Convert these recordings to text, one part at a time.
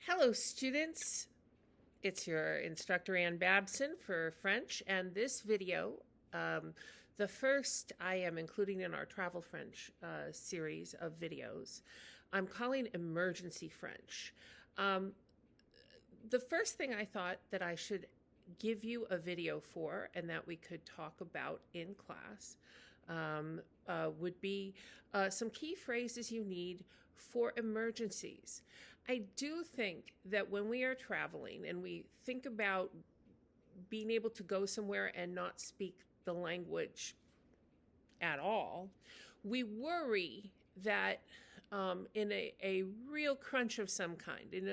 Hello, students. It's your instructor, Ann Babson, for French, and this video, the first I am including in our Travel French series of videos, I'm calling Emergency French. The first thing I thought that I should give you a video for and that we could talk about in class would be some key phrases you need for emergencies. I do think that when we are traveling and we think about being able to go somewhere and not speak the language at all, we worry that in a real crunch of some kind, in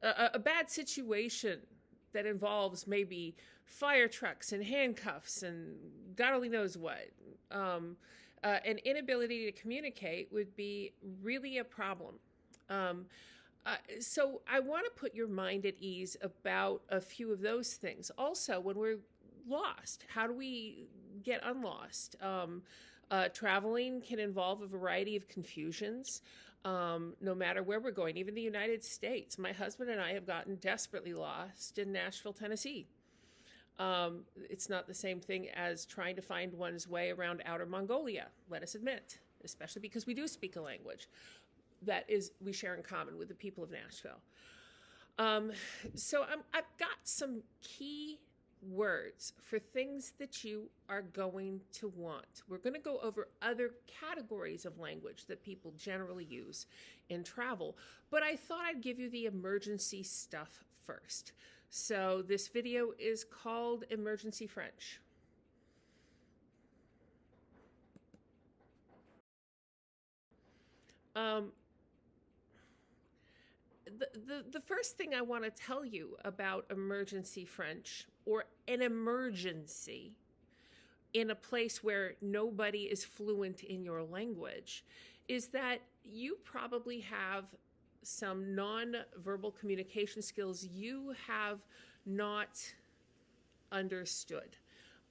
a bad situation that involves maybe fire trucks and handcuffs and God only knows what, an inability to communicate would be really a problem. So I want to put your mind at ease about a few of those things. Also, when we're lost, how do we get unlost? Traveling can involve a variety of confusions, no matter where we're going, even the United States. My husband and I have gotten desperately lost in Nashville, Tennessee. It's not the same thing as trying to find one's way around Outer Mongolia, let us admit, especially because we do speak a language that we share in common with the people of Nashville. So I've got some key words for things that you are going to want. We're going to go over other categories of language that people generally use in travel, but I thought I'd give you the emergency stuff first. So this video is called Emergency French. The first thing I want to tell you about emergency French, or an emergency in a place where nobody is fluent in your language, is that you probably have some non-verbal communication skills you have not understood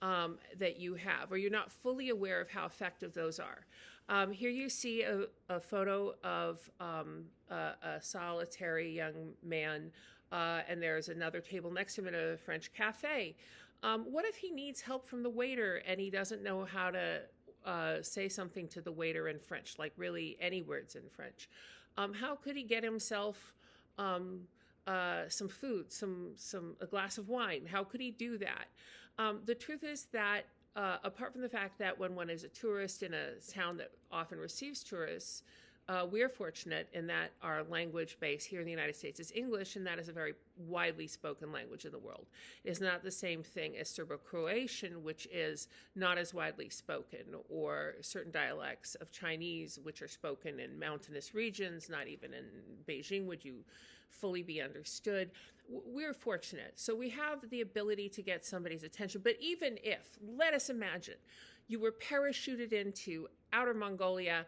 that you have, or you're not fully aware of how effective those are. Here you see a photo of a solitary young man, and there's another table next to him at a French cafe. What if he needs help from the waiter and he doesn't know how to say something to the waiter in French, like really any words in French? How could he get himself some food, a glass of wine? How could he do that? The truth is that apart from the fact that when one is a tourist in a town that often receives tourists, we're fortunate in that our language base here in the United States is English, and that is a very widely spoken language in the world. It is not the same thing as Serbo-Croatian, which is not as widely spoken, or certain dialects of Chinese, which are spoken in mountainous regions. Not even in Beijing would you fully be understood. We're fortunate. So we have the ability to get somebody's attention. But even if, let us imagine, you were parachuted into Outer Mongolia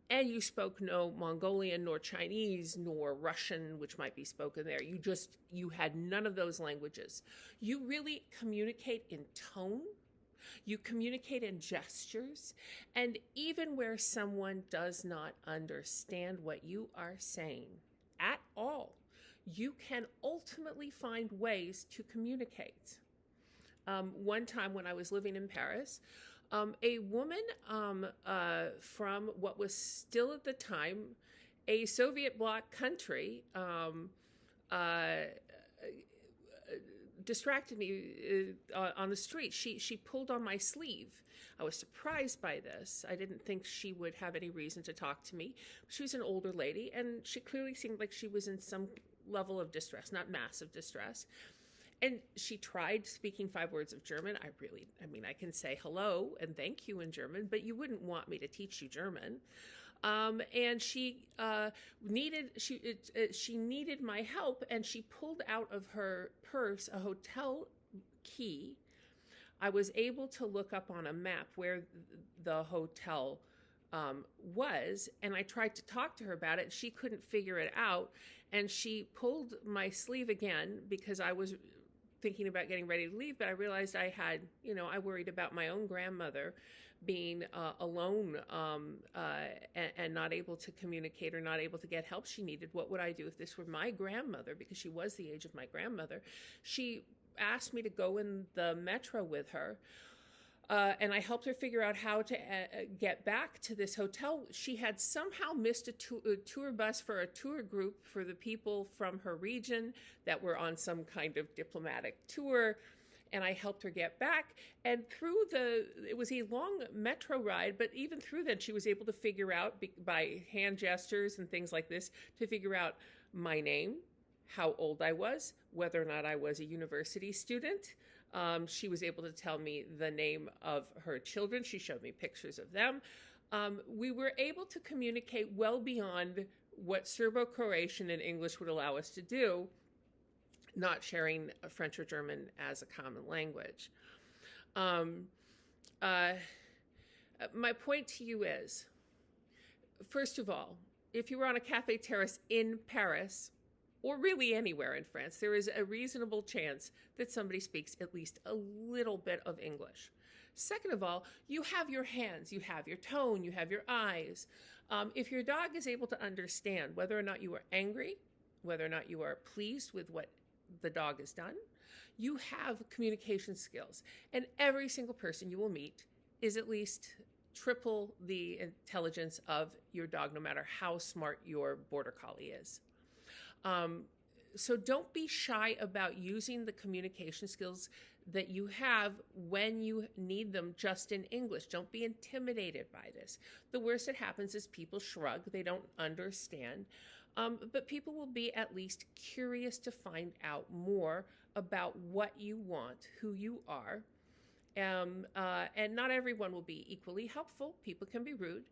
and you spoke no Mongolian, nor Chinese, nor Russian, which might be spoken there. You had none of those languages. You really communicate in tone. You communicate in gestures. And even where someone does not understand what you are saying at all, you can ultimately find ways to communicate. One time when I was living in Paris, a woman from what was still at the time a Soviet bloc country distracted me on the street. She pulled on my sleeve. I was surprised by this. I didn't think she would have any reason to talk to me. She was an older lady, and she clearly seemed like she was in some level of distress, not massive distress. And she tried speaking 5 words of German. I can say hello and thank you in German, but you wouldn't want me to teach you German. And she needed my help, and she pulled out of her purse a hotel key. I was able to look up on a map where the hotel was, and I tried to talk to her about it. She couldn't figure it out, and she pulled my sleeve again because I was thinking about getting ready to leave, but I realized I worried about my own grandmother being alone and not able to communicate or not able to get help she needed. What would I do if this were my grandmother? Because she was the age of my grandmother. She asked me to go in the metro with her. And I helped her figure out how to get back to this hotel. She had somehow missed a tour bus for a tour group for the people from her region that were on some kind of diplomatic tour. And I helped her get back. And it was a long metro ride, but even through that, she was able to figure out by hand gestures and things like this, to figure out my name, how old I was, whether or not I was a university student. She was able to tell me the name of her children. She showed me pictures of them. We were able to communicate well beyond what Serbo-Croatian and English would allow us to do, not sharing French or German as a common language. My point to you is, first of all, if you were on a cafe terrace in Paris, or really anywhere in France, there is a reasonable chance that somebody speaks at least a little bit of English. Second of all, you have your hands, you have your tone, you have your eyes. If your dog is able to understand whether or not you are angry, whether or not you are pleased with what the dog has done, you have communication skills. And every single person you will meet is at least triple the intelligence of your dog, no matter how smart your border collie is. So don't be shy about using the communication skills that you have when you need them just in English. Don't be intimidated by this. The worst that happens is people shrug. They don't understand. But people will be at least curious to find out more about what you want, who you are. And not everyone will be equally helpful. People can be rude.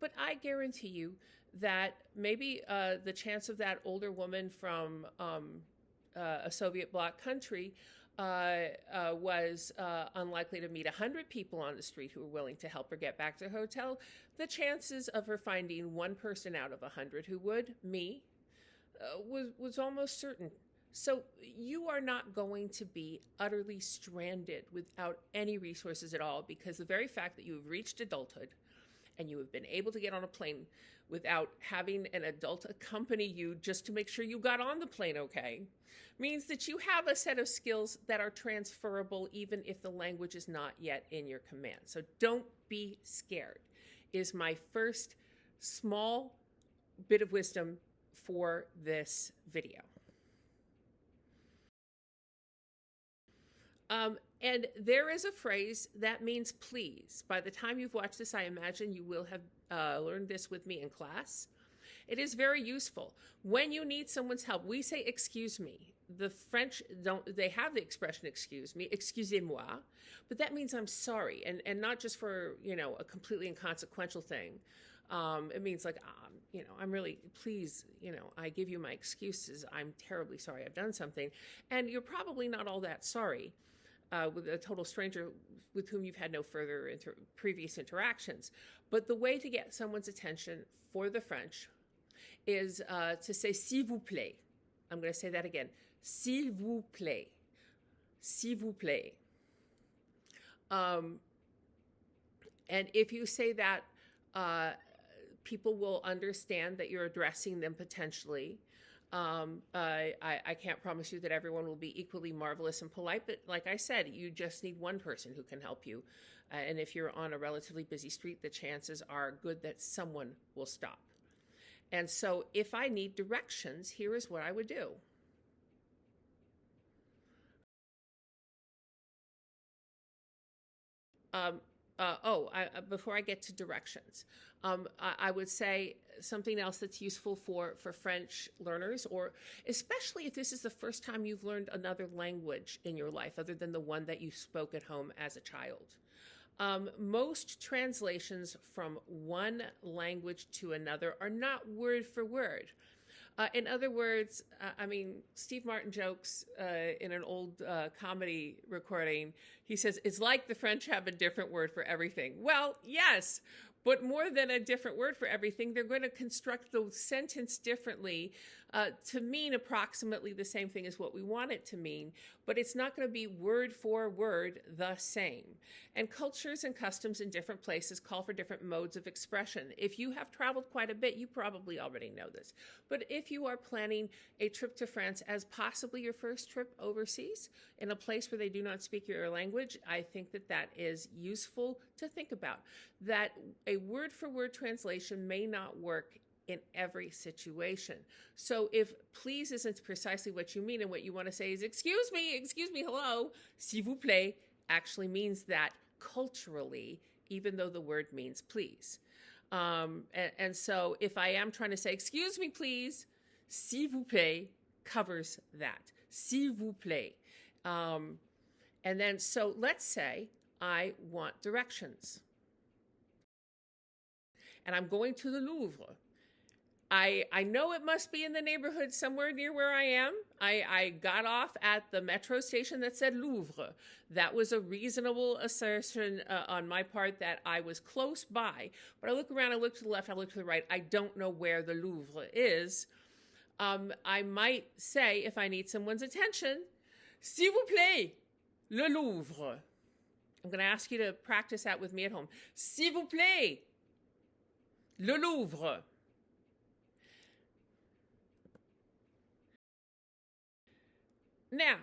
But I guarantee you that maybe the chance of that older woman from a Soviet bloc country was unlikely to meet 100 people on the street who were willing to help her get back to her hotel. The chances of her finding one person out of 100 who would, me, was almost certain. So you are not going to be utterly stranded without any resources at all, because the very fact that you have reached adulthood and you have been able to get on a plane without having an adult accompany you just to make sure you got on the plane okay, means that you have a set of skills that are transferable even if the language is not yet in your command. So don't be scared, is my first small bit of wisdom for this video. And there is a phrase that means please. By the time you've watched this, I imagine you will have learned this with me in class. It is very useful. When you need someone's help, we say, excuse me. The French they have the expression, excuse me, excusez-moi, but that means I'm sorry. And not just for, a completely inconsequential thing. It means like, I'm really, please, I give you my excuses. I'm terribly sorry I've done something. And you're probably not all that sorry. With a total stranger with whom you've had no further previous interactions. But the way to get someone's attention for the French is to say, s'il vous plaît. I'm going to say that again. S'il vous plaît. S'il vous plaît. And if you say that, people will understand that you're addressing them potentially. I can't promise you that everyone will be equally marvelous and polite, but like I said, you just need one person who can help you. And if you're on a relatively busy street, the chances are good that someone will stop. And so if I need directions, here is what I would do. Before I get to directions, I would say something else that's useful for French learners, or especially if this is the first time you've learned another language in your life other than the one that you spoke at home as a child. Most translations from one language to another are not word for word. In other words, Steve Martin jokes in an old comedy recording. He says, it's like the French have a different word for everything. Well, yes, but more than a different word for everything, they're going to construct the sentence differently to mean approximately the same thing as what we want it to mean, but it's not going to be word for word the same. And cultures and customs in different places call for different modes of expression. If you have traveled quite a bit, you probably already know this. But if you are planning a trip to France as possibly your first trip overseas in a place where they do not speak your language, I think that that is useful to think about. That a word-for-word translation may not work in every situation. So if please isn't precisely what you mean and what you want to say is excuse me, hello, s'il vous plaît, actually means that culturally, even though the word means please. And so if I am trying to say excuse me, please, s'il vous plaît covers that. S'il vous plaît. And then, so let's say I want directions. And I'm going to the Louvre. I know it must be in the neighborhood somewhere near where I am. I got off at the metro station that said Louvre. That was a reasonable assertion on my part that I was close by. But I look around, I look to the left, I look to the right. I don't know where the Louvre is. I might say, if I need someone's attention, s'il vous plaît, le Louvre. I'm going to ask you to practice that with me at home. S'il vous plaît, le Louvre. Now,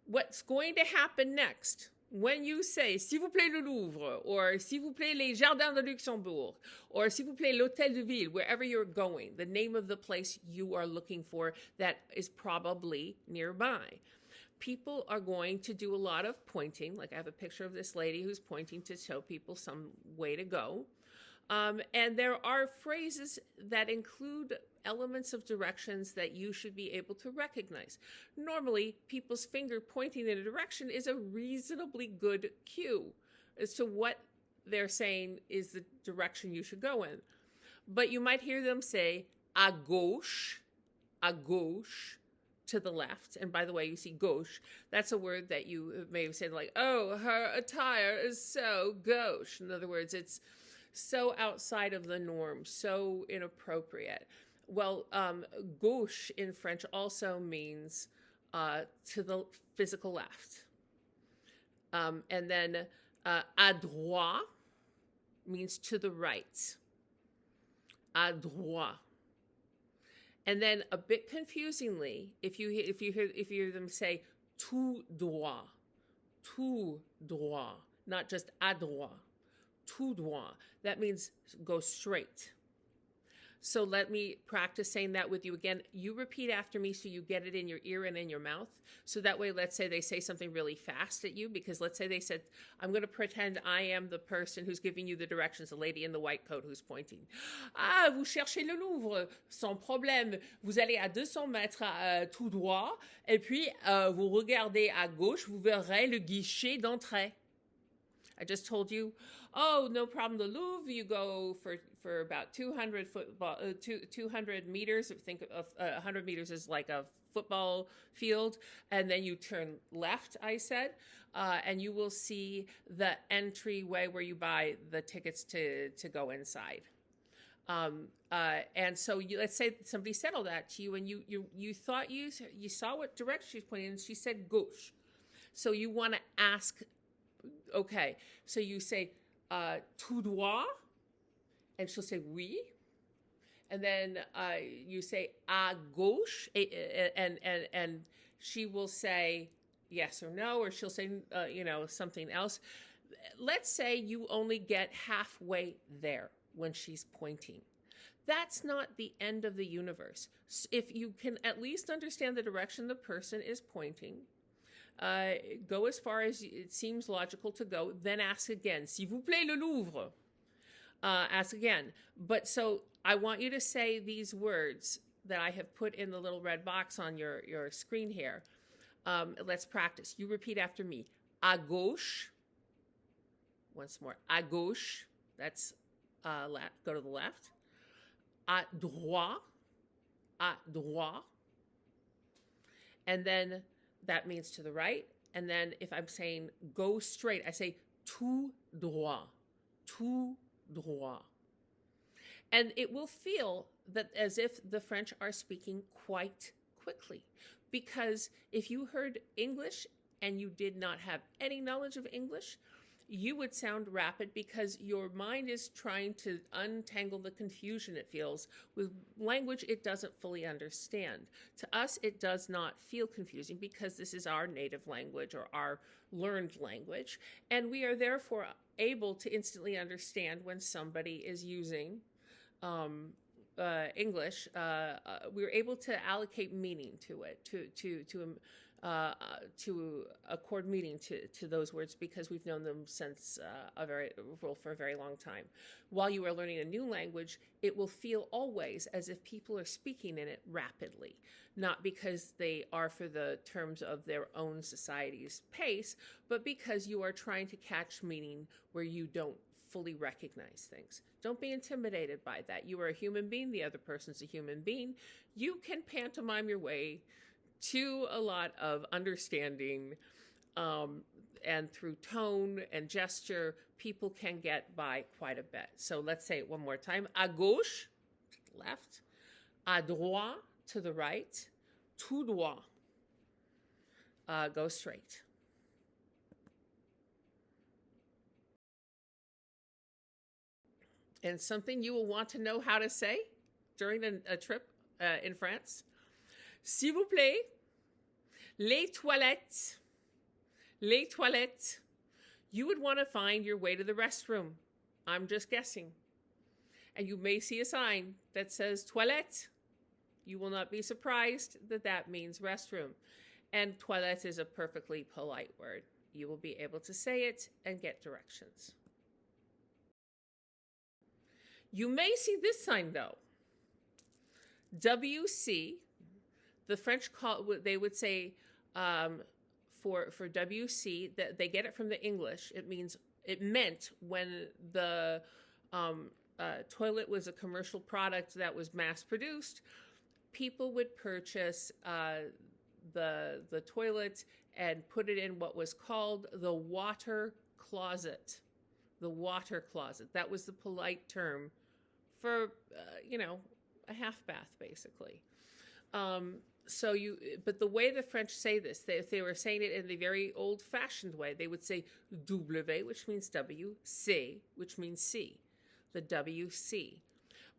what's going to happen next when you say s'il vous plaît le Louvre, or s'il vous plaît les Jardins de Luxembourg, or s'il vous plaît l'Hôtel de Ville, wherever you're going, the name of the place you are looking for that is probably nearby. People are going to do a lot of pointing. Like I have a picture of this lady who's pointing to show people some way to go. And there are phrases that include elements of directions that you should be able to recognize. Normally, people's finger pointing in a direction is a reasonably good cue as to what they're saying is the direction you should go in. But you might hear them say, à gauche, to the left. And by the way, you see gauche. That's a word that you may have said like, oh, her attire is so gauche. In other words, it's so outside of the norm, so inappropriate. Well, gauche in French also means to the physical left. And then à droite means to the right. À droite. And then a bit confusingly, if you hear them say tout droit, not just à droite, tout droit, that means go straight. So let me practice saying that with you again. You repeat after me so you get it in your ear and in your mouth. So that way, let's say they say something really fast at you, because let's say they said, I'm going to pretend I am the person who's giving you the directions, the lady in the white coat who's pointing. Ah, vous cherchez le Louvre, sans problème. Vous allez à 200 mètres tout droit, et puis vous regardez à gauche, vous verrez le guichet d'entrée. I just told you, oh, no problem, the Louvre, you go for about 200 meters. Think of 100 meters is like a football field, and then you turn left, I said, and you will see the entryway where you buy the tickets to go inside. And so let's say somebody said all that to you, and you thought you saw what direction she was pointing in, and she said gauche. So you want to ask, okay, so you say tout droit, and she'll say oui, and then you say à gauche, and she will say yes or no, or she'll say something else. Let's say you only get halfway there when she's pointing. That's not the end of the universe. If you can at least understand the direction the person is pointing, go as far as it seems logical to go, then ask again. S'il vous plaît, le Louvre. Ask again. But so I want you to say these words that I have put in the little red box on your screen here. Let's practice. You repeat after me. À gauche. Once more. À gauche. That's go to the left. À droite. À droite. And then that means to the right. And then if I'm saying go straight, I say tout droit. Tout droit. And it will feel that as if the French are speaking quite quickly. Because if you heard English and you did not have any knowledge of English, you would sound rapid because your mind is trying to untangle the confusion it feels with language it doesn't fully understand. To us, it does not feel confusing because this is our native language or our learned language. And we are therefore able to instantly understand when somebody is using English. We're able to allocate meaning to it, to accord meaning to those words because we've known them since for a very long time. While you are learning a new language, it will feel always as if people are speaking in it rapidly, not because they are for the terms of their own society's pace, but because you are trying to catch meaning where you don't fully recognize things. Don't be intimidated by that. You are a human being. The other person's a human being. You can pantomime your way to a lot of understanding, and through tone and gesture, people can get by quite a bit. So let's say it one more time. À gauche, left. À droite, to the right. Tout droit, go straight. And something you will want to know how to say during a trip in France. S'il vous plaît, les toilettes. Les toilettes. You would want to find your way to the restroom. I'm just guessing. And you may see a sign that says toilette. You will not be surprised that that means restroom. And toilette is a perfectly polite word. You will be able to say it and get directions. You may see this sign, though. WC. The French they would say for WC that they get it from the English. It meant when the toilet was a commercial product that was mass produced, people would purchase the toilet and put it in what was called the water closet. The water closet. That was the polite term for a half bath, basically. But the way the French say this, if they were saying it in the very old-fashioned way, they would say W, which means W, C, which means C, the WC.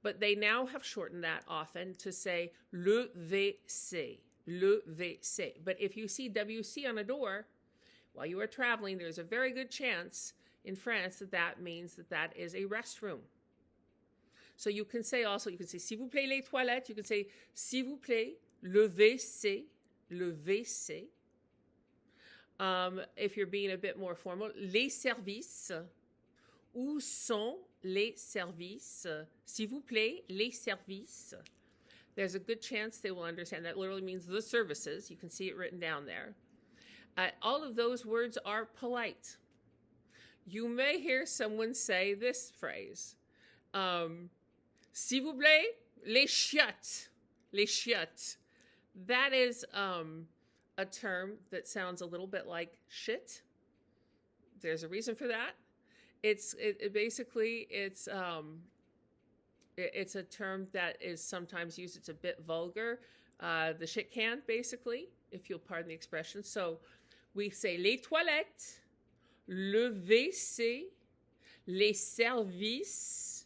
But they now have shortened that often to say le WC, le WC. But if you see WC on a door while you are traveling, there's a very good chance in France that means that is a restroom. So you can say s'il vous plaît les toilettes. You can say s'il vous plaît le WC, le WC. If you're being a bit more formal, les services. Où sont les services? S'il vous plaît, les services. There's a good chance they will understand. That literally means the services. You can see it written down there. All of those words are polite. You may hear someone say this phrase. S'il vous plaît, les chiottes. Les chiottes. That is a term that sounds a little bit like shit. There's a reason for that. It's a term that is sometimes used. It's a bit vulgar. The shit can, basically, if you'll pardon the expression. So we say les toilettes, le WC, les services,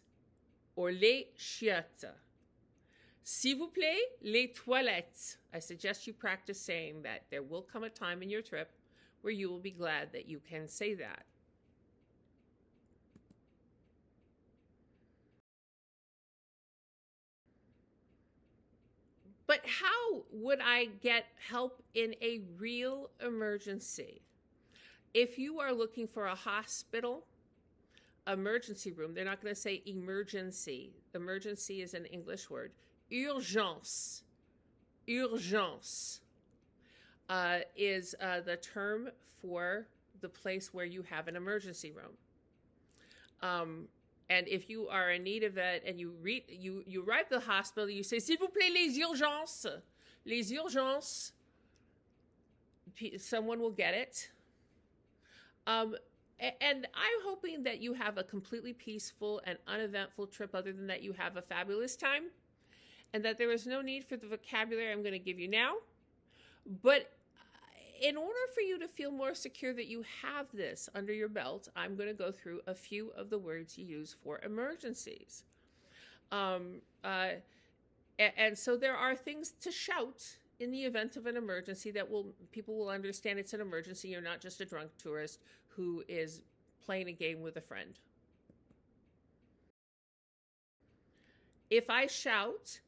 or les chiottes. S'il vous plaît, les toilettes. I suggest you practice saying that. There will come a time in your trip where you will be glad that you can say that. But how would I get help in a real emergency? If you are looking for a hospital, emergency room, they're not going to say emergency. Emergency is an English word. Urgence. Urgence is the term for the place where you have an emergency room. And if you are in need of it and you arrive at the hospital, you say, s'il vous plaît, les urgences. Les urgences. Someone will get it. And I'm hoping that you have a completely peaceful and uneventful trip. Other than that, you have a fabulous time, and that there is no need for the vocabulary I'm going to give you now. But in order for you to feel more secure that you have this under your belt, I'm going to go through a few of the words you use for emergencies. And so there are things to shout in the event of an emergency that people will understand it's an emergency. You're not just a drunk tourist who is playing a game with a friend. If I shout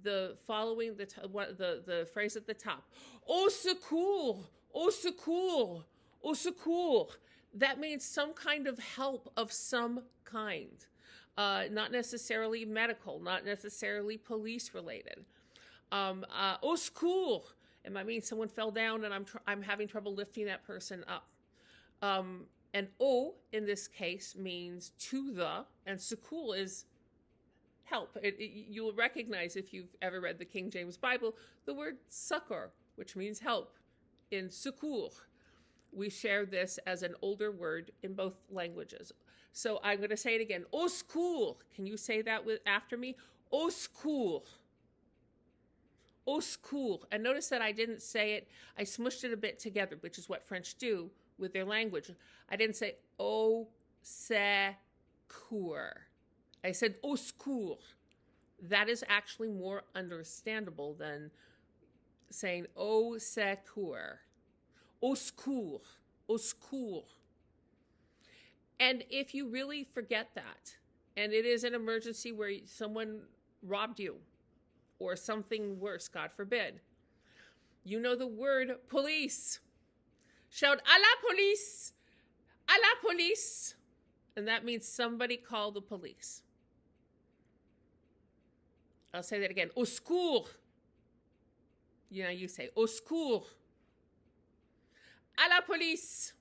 the following, the phrase at the top, au secours, au secours, au secours, that means some kind of help of some kind. Not necessarily medical, not necessarily police related. Au secours, it might mean someone fell down and I'm having trouble lifting that person up. And au in this case means to the, and secours is help. You'll recognize, if you've ever read the King James Bible, the word succor, which means help, in secours. We share this as an older word in both languages. So I'm going to say it again. Au secours. Can you say that after me? Au secours. Au secours. And notice that I didn't say it. I smushed it a bit together, which is what French do with their language. I didn't say au secours. I said au secours. That is actually more understandable than saying au secours. Au secours. Au secours. And if you really forget that, and it is an emergency where someone robbed you, or something worse, God forbid, you know the word police. Shout, à la police! À la police! And that means somebody call the police. I'll say that again. Au secours! You say, au secours! À la police!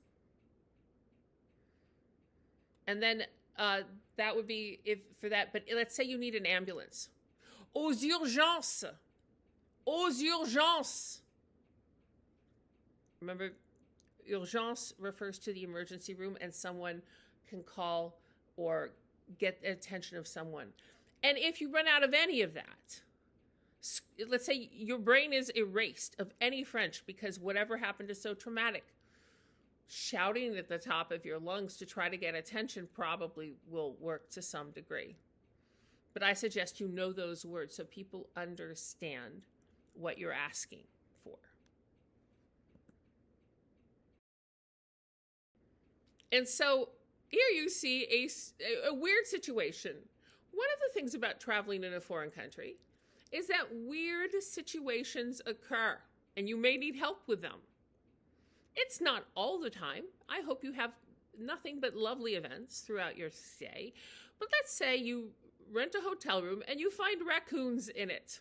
And then that would be for that. But let's say you need an ambulance. Aux urgences. Aux urgences. Remember, urgence refers to the emergency room, and someone can call or get the attention of someone. And if you run out of any of that, let's say your brain is erased of any French because whatever happened is so traumatic, shouting at the top of your lungs to try to get attention probably will work to some degree. But I suggest you know those words so people understand what you're asking for. And so here you see a weird situation. One of the things about traveling in a foreign country is that weird situations occur, and you may need help with them. It's not all the time. I hope you have nothing but lovely events throughout your stay. But let's say you rent a hotel room and you find raccoons in it.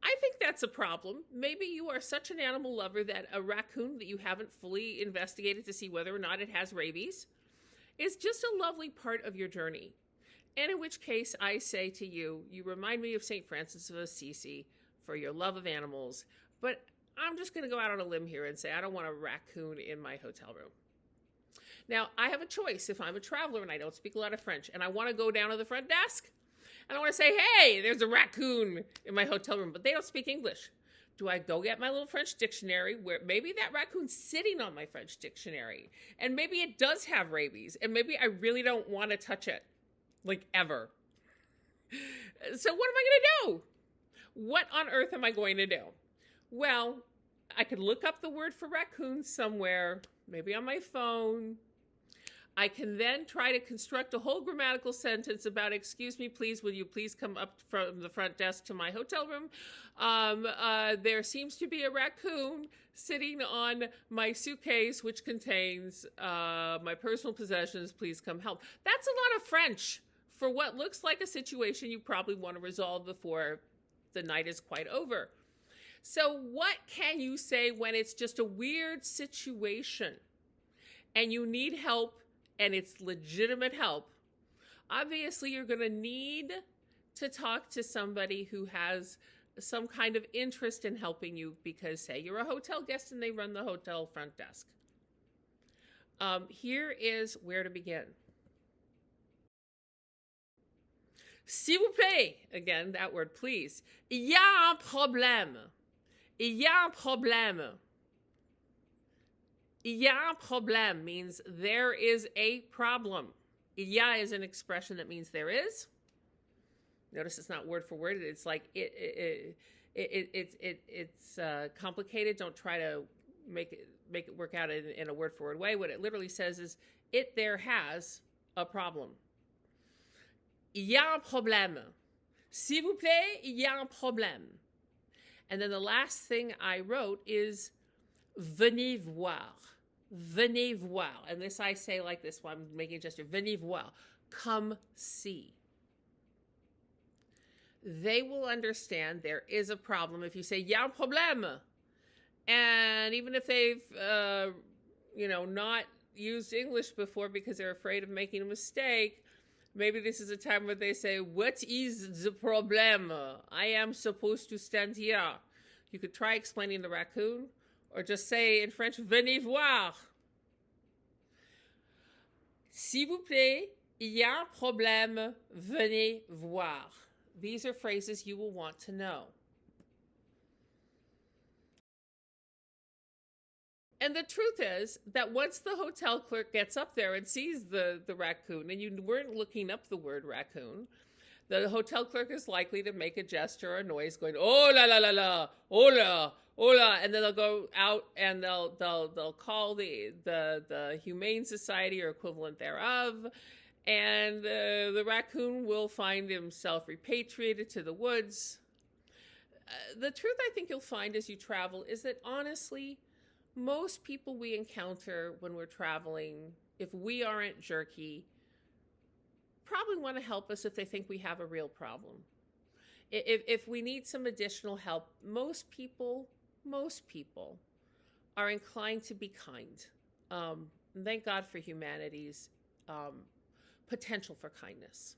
I think that's a problem. Maybe you are such an animal lover that a raccoon that you haven't fully investigated to see whether or not it has rabies is just a lovely part of your journey. And in which case I say to you, you remind me of St. Francis of Assisi for your love of animals, but I'm just going to go out on a limb here and say I don't want a raccoon in my hotel room. Now, I have a choice if I'm a traveler and I don't speak a lot of French and I want to go down to the front desk and I want to say, hey, there's a raccoon in my hotel room, but they don't speak English. Do I go get my little French dictionary where maybe that raccoon's sitting on my French dictionary and maybe it does have rabies and maybe I really don't want to touch it, like ever. So what am I going to do? What on earth am I going to do? Well, I could look up the word for raccoon somewhere, maybe on my phone. I can then try to construct a whole grammatical sentence about, excuse me, please, will you please come up from the front desk to my hotel room? There seems to be a raccoon sitting on my suitcase, which contains my personal possessions. Please come help. That's a lot of French for what looks like a situation you probably want to resolve before the night is quite over. So what can you say when it's just a weird situation and you need help and it's legitimate help? Obviously, you're going to need to talk to somebody who has some kind of interest in helping you because, say, you're a hotel guest and they run the hotel front desk. Here is where to begin. S'il vous plaît, again, that word, please. Il y a un problème. Il y a un problème. Il y a un problème means there is a problem. Il y a is an expression that means there is. Notice it's not word for word. It's like it's complicated. Don't try to make it work out in a word for word way. What it literally says is it there has a problem. Il y a un problème. S'il vous plaît, il y a un problème. And then the last thing I wrote is venez voir. Venez voir. And this I say like this while I'm making a gesture. Venez voir. Come see. They will understand there is a problem if you say, y a un problème. And even if they've, not used English before because they're afraid of making a mistake, maybe this is a time where they say, what is the problem? I am supposed to stand here. You could try explaining the raccoon, or just say in French, venez voir. S'il vous plaît, il y a un problème, venez voir. These are phrases you will want to know. And the truth is that once the hotel clerk gets up there and sees the raccoon, and you weren't looking up the word raccoon, the hotel clerk is likely to make a gesture or a noise going, oh la la la la, hola, hola, and then they'll go out and they'll call the Humane Society or equivalent thereof, and the raccoon will find himself repatriated to the woods. The truth I think you'll find as you travel is that honestly, most people we encounter when we're traveling, if we aren't jerky, probably want to help us if they think we have a real problem. If we need some additional help, most people are inclined to be kind. Thank God for humanity's potential for kindness.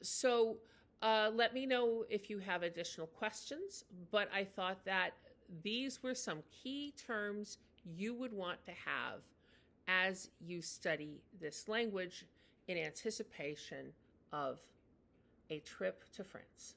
So let me know if you have additional questions, but I thought that these were some key terms you would want to have as you study this language in anticipation of a trip to France.